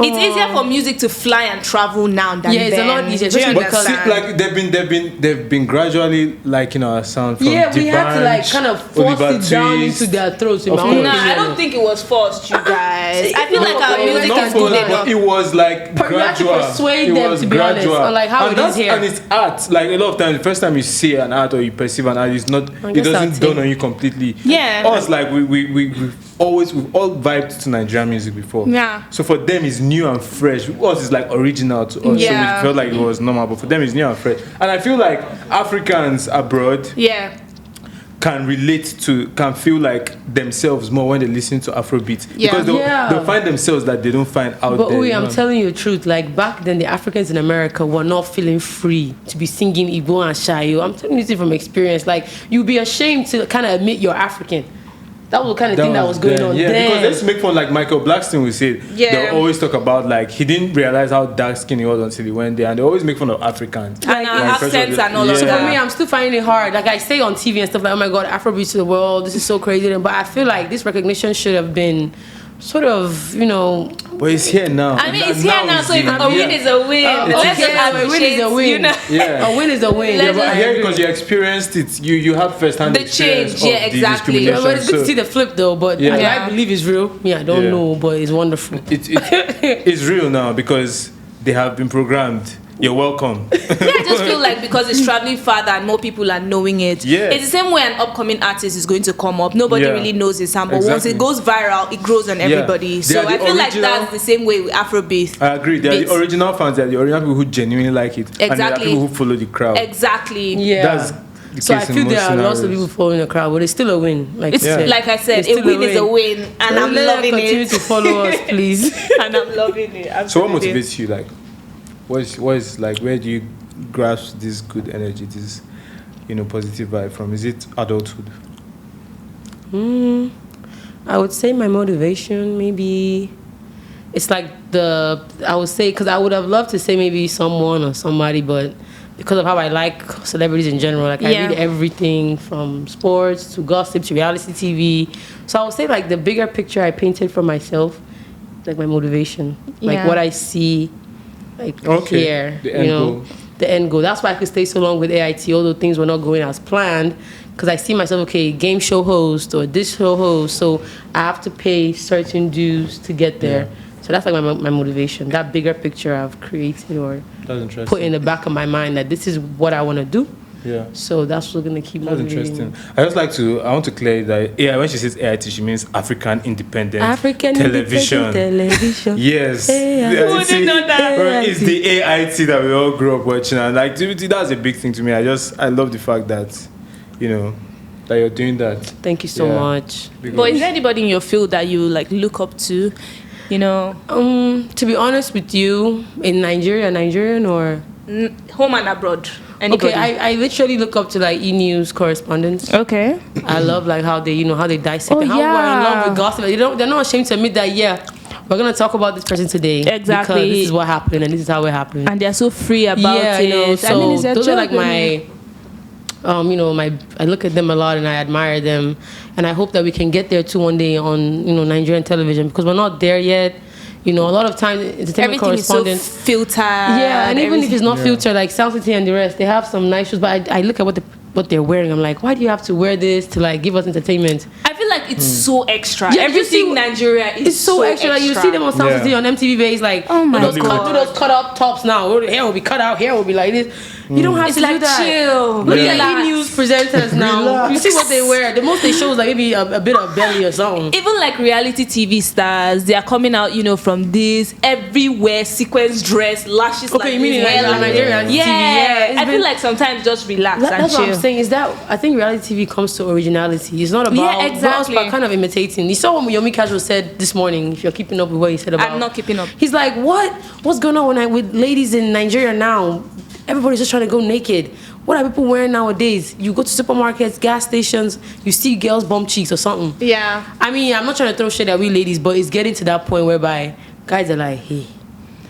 It's easier for music to fly and travel now than Yeah, it's a then. lot easier, Do you especially But see, understand? like they've been gradually liking our sound from yeah, we had to like D'banj, kind of force Oliver it down Twist. into their throats. In Of my own course. Nah, I opinion. don't think it was forced, you guys. I feel No, like our it was music not is forced, good but enough. It was like You had to gradual. persuade It them, was to be honest, gradual. on, like, how and it is here. And it's art. Like a lot of times, the first time you see an art or you perceive an art, it's not. It guess doesn't that's dawn it. on you completely. Yeah. Us like we've all vibed to Nigerian music before. Yeah. So for them, it's new and fresh. Us is like original to us. Yeah. So we felt like it was normal, but for them, it's new and fresh. And I feel like Africans abroad Yeah. can feel like themselves more when they listen to Afrobeat. Yeah. Because they'll find themselves that they don't find out But there. Uwe, you I'm know? telling you the truth. Like back then, the Africans in America were not feeling free to be singing Igbo and Shayo. I'm telling you this from experience. Like you'd be ashamed to kind of admit you're African. That was the kind of thing that was going on Yeah, then. because let's make fun, like Michael Blackstone will say. Yeah. They'll always talk about like he didn't realize how dark skinned he was until he went there, and they always make fun of Africans. And our Like, accents and all of So Yeah. for me, that. I'm still finding it hard. Like I say on TV and stuff like, oh my God, Afrobeat to the world. This is so crazy. But I feel like this recognition should have been sort of, But it's here now. I mean, it's here now, so if a win is a win. Let's just a win is appreciate, a win. you know. Yeah. A win is a win. Let's But just- I hear because you experienced it, you have first-hand The experience change, yeah, of the exactly. discrimination. But it's good to So see the flip though. But Yeah. do Yeah. I believe it's real? Yeah, I don't Yeah. know, but it's wonderful. it's real now because they have been programmed. You're welcome. Yeah, I just feel like because it's traveling farther and more people are knowing it. Yeah. It's the same way an upcoming artist is going to come up. Nobody Yeah. really knows his sound, but once Exactly. it goes viral, it grows on Yeah. everybody. They So are the I feel like original- that's the same way with Afrobeat. I agree. They are Beats. the original fans. They are the original people who genuinely like it. And there are Exactly. people who follow the crowd. Exactly. Yeah. That's the So I case in feel most there are lots of scenarios. people following the crowd, but it's still a win. Like It's you said. like I said, It's a still win is a win, and I'm Let loving continue it. to follow us, please. And I'm loving it. So what absolutely. motivates you? Like, what is like? Where do you grasp this good energy, this positive vibe from? Is it adulthood? I would say my motivation, maybe it's like I would say, because I would have loved to say maybe someone or somebody, but because of how I like celebrities in general, like I Yeah. read everything from sports to gossip to reality TV. So I would say like the bigger picture I painted for myself, like my motivation, like Yeah. what I see, like Okay. here, The end goal. the end goal. That's why I could stay so long with A.I.T, although things were not going as planned, because I see myself, okay, game show host or this show host, so I have to pay certain dues to get there. Yeah. So that's like my motivation, that bigger picture I've created or That's interesting. put in the back of my mind that this is what I want to do. Yeah. So that's what's going to keep That's motivating me. interesting. I want to clear that AI, when she says AIT, she means African Independent African Television. Independent Television. Yes. AIT. Yeah, Who you see, did know that? bro, it's the AIT that we all grew up watching. And like, that's a big thing to me. I love the fact that, that you're doing that. Thank you so Yeah. much. But is there anybody in your field that you like look up to? You know, To be honest with you, in Nigerian or home and abroad. Anybody? okay, I literally look up to like E-News correspondents. Okay. I love like how they how they dissect Oh, and how we're in yeah. love with gossip. They're not ashamed to admit that we're gonna talk about this person today. Exactly. Because this is what happened and this is how it happened. And they're so free about it. So it's a those are job, like my I look at them a lot and I admire them, and I hope that we can get there too one day on Nigerian television, because we're not there yet. A lot of times entertainment everything is so correspondents. filtered. Yeah, and even if it's not Yeah. filtered, like Sound City and the rest, they have some nice shoes. But I look at what they're wearing. I'm like, why do you have to wear this to like give us entertainment? I feel like it's so extra. Yeah, you Everything see- Nigeria is It's so extra. Like you see them on Sound Yeah. City on MTV base, like Oh my those God. cut up tops now. Hair will be cut out. Hair will be like this. You don't have It's to do like that. chill. Look Relax. at E-news presenters now. Relax. You see what they wear. The most they show is like maybe a bit of belly or something. Even like reality TV stars, they are coming out, from this everywhere, sequence dress, lashes. Okay, like you mean this, in hair Nigerian TV? Yeah, It's I been- feel like sometimes just relax and That's chill. what I'm saying. Is that I think reality TV comes to originality. It's not about Yeah, exactly. but kind of imitating. You saw what Yomi Casual said this morning. If you're keeping up with what he said about, I'm not keeping up. He's like, what's going on with ladies in Nigeria now? Everybody's just trying to go naked. What are people wearing nowadays? You go to supermarkets, gas stations, you see girls bum cheeks or something. Yeah. I mean, I'm not trying to throw shade at we ladies, but it's getting to that point whereby guys are like, hey.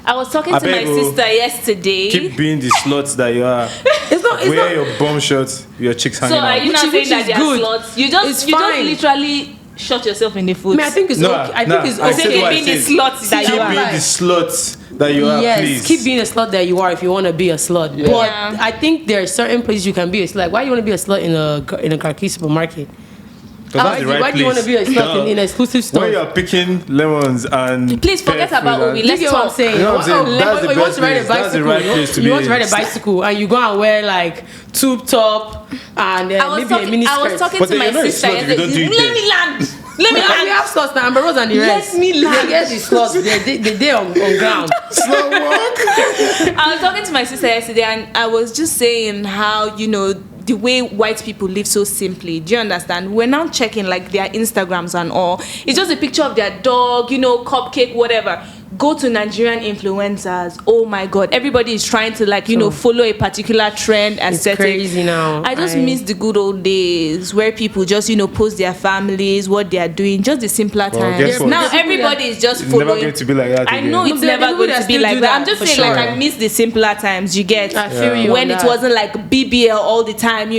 I was talking to my beg, oh. sister yesterday. Keep being the sluts that you are. It's not. Wear your bum shorts, your chicks hanging So are out. you not Which saying is that they are good. sluts? You It's just fine. literally shot yourself in the foot. I mean, I think it's No, okay. I nah, think it's I said okay. what I Being the said. sluts that Keep you are. being the sluts that you are, Yes, please. keep being a slut that you are if you want to be a slut. Yeah. But Yeah. I think there are certain places you can be a slut. Like, why do you want to be a slut in a Kharkiv supermarket? 'Cause that's the right Why do you want to be a place. slut in exclusive stores? When you're picking lemons and Please forget pear about fruit Obi. and- Let's You get what I'm talk. saying? You know what I'm saying? That's the you want to best ride a place. That's the bicycle. right place to you be want to in. ride a bicycle and you go and wear like tube top and maybe a mini skirt. I was talking But to then my you're not a sister slut if you don't do it Let there. me land. Let me We land. have slots now, Amber Rose and the rest. Let me land. They get the slots. They're on ground. Slow walk. I was talking to my sister yesterday and I was just saying how, the way white people live so simply. Do you understand? We're now checking like their Instagrams and all. It's just a picture of their dog, cupcake, whatever. Go to Nigerian influencers. Oh my God. Everybody is trying to follow a particular trend, aesthetic. crazy now. I just miss the good old days where people just, post their families, what they are doing, just the simpler Well, times. guess what? Now everybody is just It's following. never going to be like that I again. know it's No, there are never people going that to be still like do that. that, I'm just for saying, sure. like, I miss the simpler times. You get I feel you when on it that. wasn't like BBL all the time,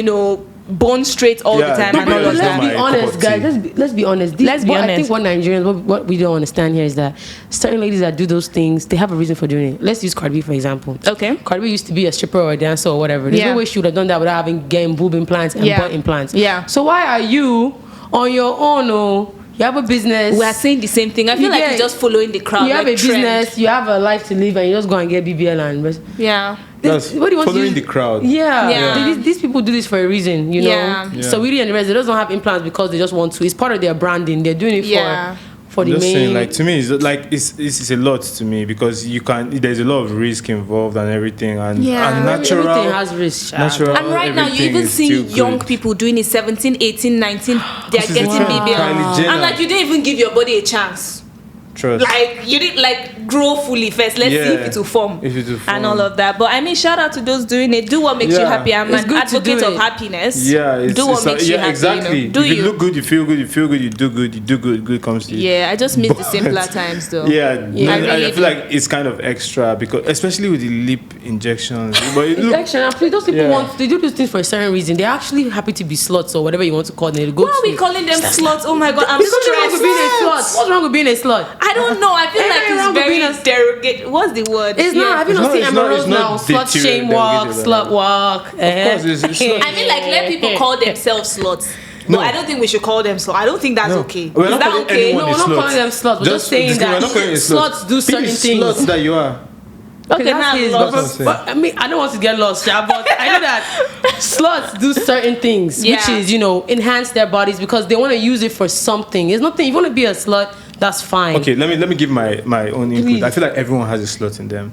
bone straight all the Yeah, time no, and but all of let's that. be Let's be my honest, cup of guys. tea. Let's be honest. Let's be I honest. think what Nigerians, what we don't understand here is that certain ladies that do those things, they have a reason for doing it. Let's use Cardi B for example. Okay. Cardi B used to be a stripper or a dancer or whatever. There's Yeah. no way she would have done that without getting boob implants and Yeah. butt implants. Yeah. So why are you on your own? Oh, you have a business. We are saying the same thing. I feel You like get- you're just following the crowd. You have like a trend. business. You have a life to live, and you just go and get BBL and. Yeah. That's What do you want to following use? the crowd. Yeah, Yeah. These people do this for a reason, you know. Yeah. Yeah. So we and the rest, they don't have implants because they just want to. It's part of their branding. They're doing it Yeah. for I'm the just main. saying, like, to me, it's a lot to me because there's a lot of risk involved and everything, and Yeah. and natural. Everything has risk. child. natural. And right now, you everything even is see still young good. people doing it 17, 18, 19. They're This is getting the trend. BBL. Kylie Jenner. And like, you didn't even give your body a chance. Trust. Like, you didn't like grow fully first. Let's see if Yeah. it will form. If it will And form. all of that. But I mean, shout out to those doing it. Do what makes you Yeah. happy. I'm It's an good to do advocate of it. happiness. Yeah, do what makes you happy. exactly. Do if you look good, you feel good. You feel good, you do good. You do good. Good comes to you. Yeah, I just miss the But- simpler times though. Yeah, I I really feel do. like it's kind of extra because, especially with the lip injections. But it look, Injection. And please, those people Yeah. they do these things for a certain reason. They're actually happy to be sluts or whatever you want to call them. They go Why are to we calling them sluts? Oh my god, I'm There's nothing wrong with stressed. being a slut. What's wrong with being a slut? I don't know. I feel Ain't like nothing it's wrong with very being a- derogate. What's the word? It's not. Have you not It's seen not- Amber it's Rose not now? Slut deteriorated, shame walk, derogated, slut walk. it's not. I mean, like, let people call themselves sluts. No, I don't think we should call them sluts. I don't think that's okay. We're Is not that calling okay? anyone No, a we're not slut. calling them sluts. We're just saying disclaimer, that we're not calling it sluts do Be certain the things. sluts that you are. Okay, now that's I'm his. lost. But I mean, I don't want to get lost, yeah, but I know that sluts do certain things, which Yeah. is, enhance their bodies because they want to use it for something. It's nothing. If you want to be a slut, that's fine. Okay, let me give my own input. Please. I feel like everyone has a slut in them.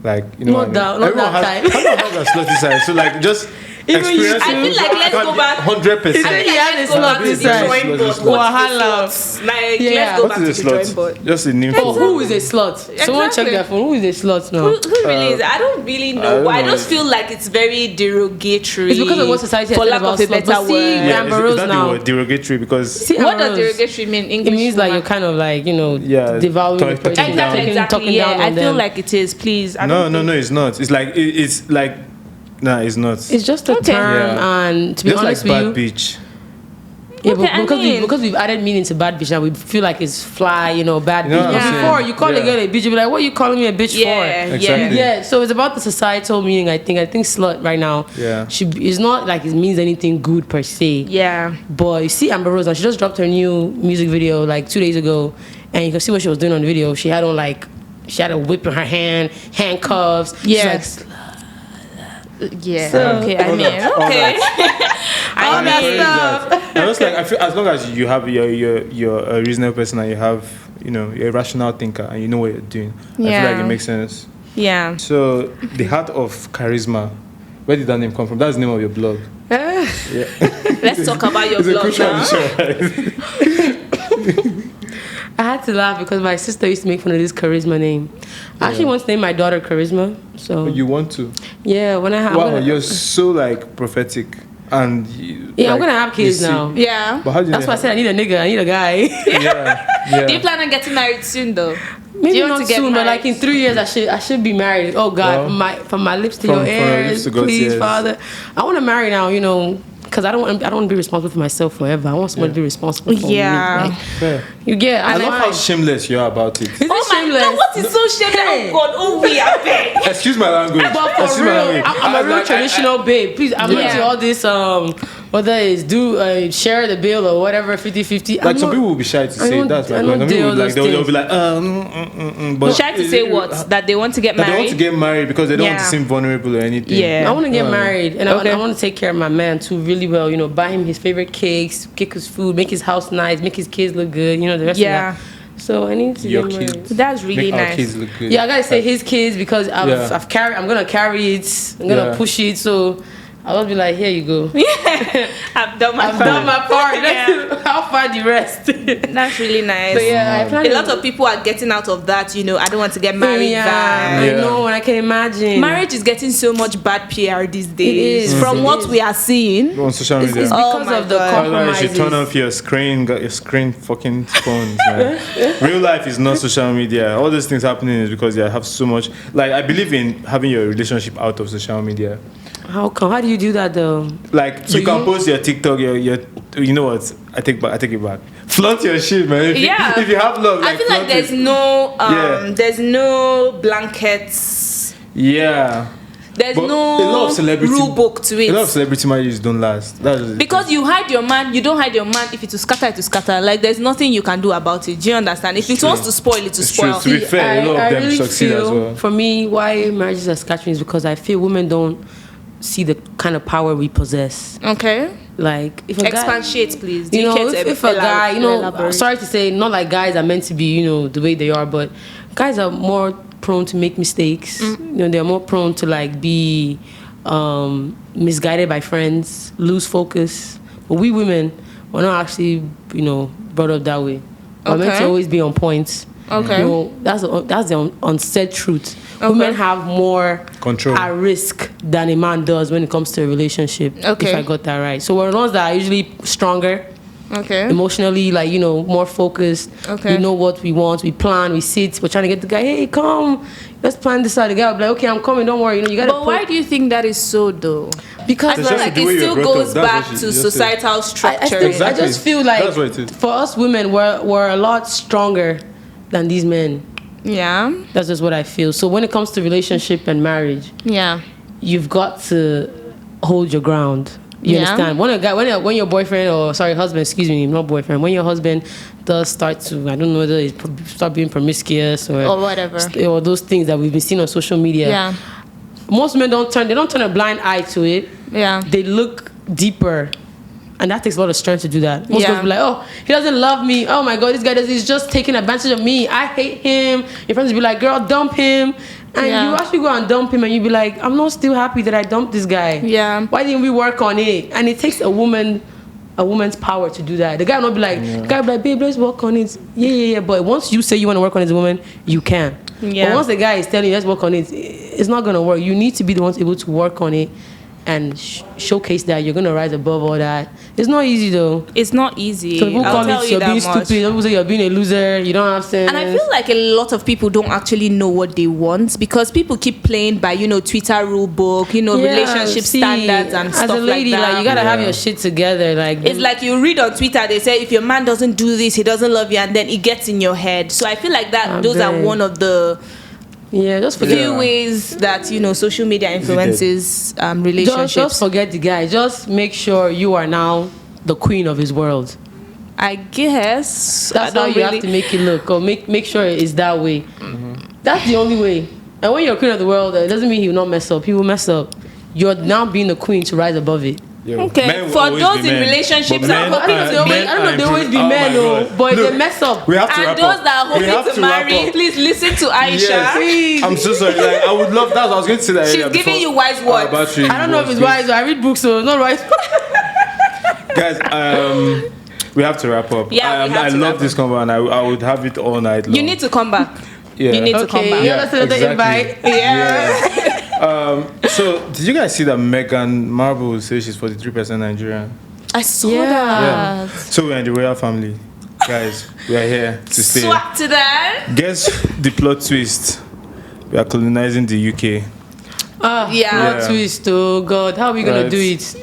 Like, you know, Not what I mean? that- not everyone that has, type. everyone has a slutty side. So like, just Even you experience. too. I feel like let's go back. 100%. I feel He like had let's a go back slut to the inside. drawing board. Wahala. What's the sluts? Like, Yeah. let's go What back to is the a drawing slut? board. Just a name Oh, for who is a slut? Someone check Exactly. their phone. Who is a slut now? Who really is it? I don't really know. don't But I know. just feel like it's very derogatory. It's because of what society has for said lack about of a sluts. better But see, word. Yeah, Amber is Rose that now. the word derogatory? Because See, What Amber does Rose, derogatory mean? It English. means like woman? you're kind of like, Yeah, devaluing the talking person. down. Exactly. Talking Yeah, down on I feel them. like it is. Please. I no, don't no, think- no, it's not. It's like it's like, nah, it's not. It's just a Okay. term, Yeah. and to be Just like honest with bad you, bitch. yeah, Okay, I but mean- because we've added meaning to bad bitch now, we feel like it's fly, bad You know bitch. what I'm But saying? before you call a Yeah. girl a bitch, you be like, what are you calling me a bitch Yeah, for? Exactly. Yeah, so it's about the societal meaning. I think slut right now. Yeah. It's not like it means anything good per se. Yeah. But you see Amber Rose, and she just dropped her new music video like 2 days ago, and you can see what she was doing on the video. She had a whip in her hand, handcuffs. Yeah. She's like, Yeah. So- okay. I All mean, that, all okay. I I mean, encourage that. And it's like I feel as long as you have you're a reasonable person and you have you're a rational thinker and you know what you're doing. I feel like Yeah. it makes sense. yeah. So the heart of charisma, where did that name come from? That's the name of your blog. Yeah. Let's talk about your It's a blog crucial now. issue, right? I had to laugh because my sister used to make fun of this Charisma name. I actually want to name my daughter Charisma. So But you want to. yeah, when I have Wow, you're so like prophetic. And you, yeah, I'm like, gonna have you kids see- now. Yeah. But how do you That's why I said I need a nigga. I need a guy. yeah. Do you plan on getting married soon, though? Maybe Do you want not to get soon, but married? like in 3 years, I should be married. Oh God, Well, from my lips to from your your lips ears, to God's please, ears. Father. I want to marry now. Because I don't want to be responsible for myself forever. I want someone to be responsible for Yeah. me. Like, Fair. you get. I And love how shameless you are about it. Is it Oh my shameless? God, what is so shameless? Hey. Oh God, oh we are big. Excuse my language. But for Excuse my real, language. I'm a real like, traditional babe. Please, I'm not Yeah. into all this. Whether it's share the bill or whatever, 50-50. Like some people will be shy to say don't- that's I right. don't Some do people all will like those they'll be things. like but Shy to say what? That they want to get that they married? want to get married because they don't want to Yeah. seem vulnerable or anything. Yeah. I want to get married, and Okay. I want to take care of my man too really well. Buy him his favorite cakes, cook his food, make his house nice, make his kids look good. The rest Yeah. of that. So I need to Your get married. kids. That's really Make our nice. kids look good. Yeah, I gotta say his kids because Yeah. I'm gonna carry it. I'm gonna Yeah. push it. So I'll be like, here you go. I've done my I've part. done my part. Yeah. How far the rest? That's really nice. So yeah, I plan A lot of people are getting out of that, I don't want to get married. Yeah, That. I Yeah. know, and I can imagine. Marriage is getting so much bad PR these days. is. From It what is. we are seeing. On social It's media. Oh because my of the God. That's why you should compromises. turn off your screen fucking phones, man. Real life is not social media. All these things happening is because you have so much. Like I believe in having your relationship out of social media. How come? How do you do that though? Like So you can you- post your TikTok, your you know what? I take it back. Flaunt your shit, man. If Yeah. you, if you have love, I feel like flaunt there's it. no there's no blankets. Yeah. There's But no a lot of celebrity rule book to it. A lot of celebrity marriages don't last. That's the Because you hide your man, you don't hide your man. If it to scatter, it to scatter. Like there's nothing you can do about it. Do you understand? If it true. wants to spoil, it to It's true. spoil. To be fair, a lot of them really succeed feel, as well. For me, why marriages are scattering is because I feel women don't see the kind of power we possess. Okay. Like if a guy, Expatiate, please. Do you know, care to if a guy, elaborate? sorry to say, not like guys are meant to be, the way they are, but guys are more prone to make mistakes. They're more prone to like be misguided by friends, lose focus. But we women, we're not actually, brought up that way. We're meant to Okay. always be on point. Okay. That's the unsaid truth. Okay. Women have more Control. at risk than a man does when it comes to a relationship. Okay. If I got that right. So we're the ones that are usually stronger, Okay. emotionally, like, more focused. Okay. We know what we want. We plan. We sit. We're trying to get the guy. Hey, come. Let's plan this out. The guy will be like, okay, I'm coming. Don't worry. You gotta. But why do you think that is so though? Because I It's feel just like the way it you're still brought up. goes That's back what she to just said. societal structure. I just feel like That's what it is. for us women, we're a lot stronger than these men. Yeah. That's just what I feel. So when it comes to relationship and marriage, Yeah. you've got to hold your ground. You Yeah. understand? When your boyfriend husband, excuse me, not boyfriend, when your husband does start to, I don't know whether it's start being promiscuous Or whatever. or those things that we've been seeing on social media. Yeah. Most men don't turn a blind eye to it. Yeah. They look deeper. And that takes a lot of strength to do that. Most Yeah. girls be like, oh, he doesn't love me. Oh my God, this guy he's just taking advantage of me. I hate him. Your friends will be like, girl, dump him. And Yeah. you actually go and dump him and you be like, I'm not still happy that I dumped this guy. Yeah. Why didn't we work on it? And it takes a woman's power to do that. The guy will not be like, guy will be like, babe, let's work on it. Yeah. But once you say you want to work on it as a woman, you can. Yeah. But once the guy is telling you, let's work on it, it's not going to work. You need to be the ones able to work on it and showcase that you're going to rise above all that. It's not easy though. It's not easy. So people I'll call tell it you you're that being much. stupid. People say you're being a loser. You don't have sense. And I feel like a lot of people don't actually know what they want because people keep playing by, Twitter rule book, relationship see, standards and stuff as a lady, like that. you gotta have Yeah. your shit together. Like It's like you read on Twitter, they say if your man doesn't do this, he doesn't love you, and then it gets in your head. So I feel like that I those are bet. one of the just forget. few ways that social media influences relationships. Just forget the guy. Just make sure you are now the queen of his world. I guess That's how you have to make it look, or make sure it's that way. That's the only way. And when you're queen of the world, it doesn't mean he will not mess up. He will mess up. you're now being a queen to rise above it. Yo, Okay, men will for always those be in men. relationships But and men hoping are- to I meet, don't know, they always be Oh men, my God. but Look, they mess up. We have to and wrap those up. that are We have hoping to wrap marry, up. please listen to Aisha. Yes. I'm so sorry. Like, I would love that. I was going to say that. She's earlier giving before you wise our words. battery I don't know if was it's this. wise. I read books, so it's not right. Guys, we have to wrap up. Yeah, we have I to love wrap this convo, and I would have it all night long. You need to come back. Yeah. You need to come Okay, back. yeah, that's another invite. Yeah. So, did you guys see that Meghan Markle says she's 43% Nigerian? I saw Yeah. that. So we're in the royal family, guys. We are here to stay. Swap to that. Guess the plot twist? We are colonizing the UK. Yeah. Plot twist, oh God, how are we gonna Right. do it?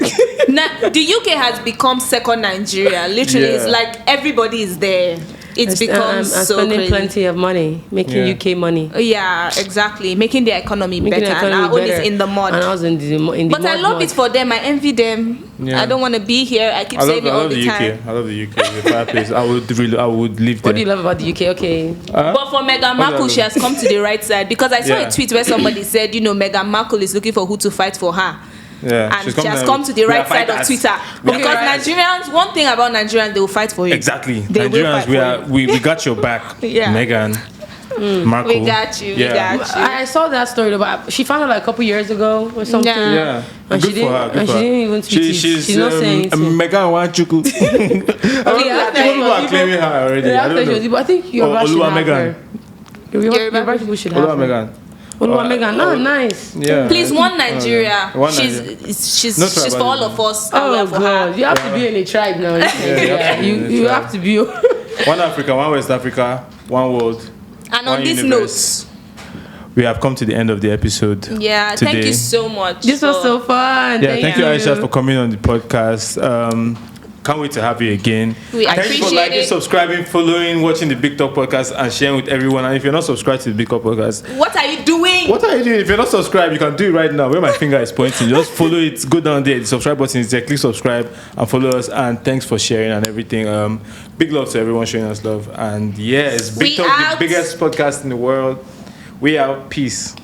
Now, the UK has become second Nigeria. Literally, Yeah. it's like everybody is there. It's become I'm so spending crazy. plenty of money, making Yeah. UK money. Yeah, exactly. Making the economy Making better. the And economy our own is better. in the mud. And I was in the But I mud, love mud. it for them. I envy them. Yeah. I don't want to be here. I keep saying it all the time. UK. I love the UK. The fireplace. I would live What do you there. love about the UK? Okay. But for Meghan Markle, she has come to the right side because I saw Yeah. a tweet where somebody said, Meghan Markle is looking for who to fight for her. Yeah, And she has come to the right side of Twitter. Because right. Nigerians, one thing about Nigerians, they will fight for you. Exactly. They will Nigerians, fight for we got your back. Yeah. Meghan Markle. We got you. Yeah. We got you. I saw that story about she found out like a couple years ago or something. Yeah. Yeah. And Good she for didn't- her. Good and for she her. didn't even tweet it. She's not saying anything. Meghan Wanchuku. Yeah, People are claiming her already. Yeah, I don't know. but I think Yoruba Oh, should Oluwa have Meghan. her. Yoruba people should have Oluwa her. Meghan. Oluwa Meghan. No, nice. Yeah. Please, one Nigeria. One she's Nigeria. she's No she's for all of us. and we Oh are for God, her. you have to be in a tribe now. Yeah, you tribe. have to be. One Africa, one West Africa, one world. And one on this universe. We have come to the end of the episode. Yeah, today. thank you so much. This was for- so fun. Yeah, thank you, Aiishat, for coming on the podcast. Can't wait to have you again. We Thank you for appreciate liking, it. subscribing, following, watching the Big Talk podcast, and sharing with everyone. And if you're not subscribed to the Big Talk podcast, What are you doing? what are you doing? If you're not subscribed, you can do it right now. Where my finger is pointing, just follow it. Go down there. The subscribe button is there. Click subscribe and follow us. And thanks for sharing and everything. Big love to everyone showing us love. And yes, Big We Talk, out. the biggest podcast in the world. We out. Peace.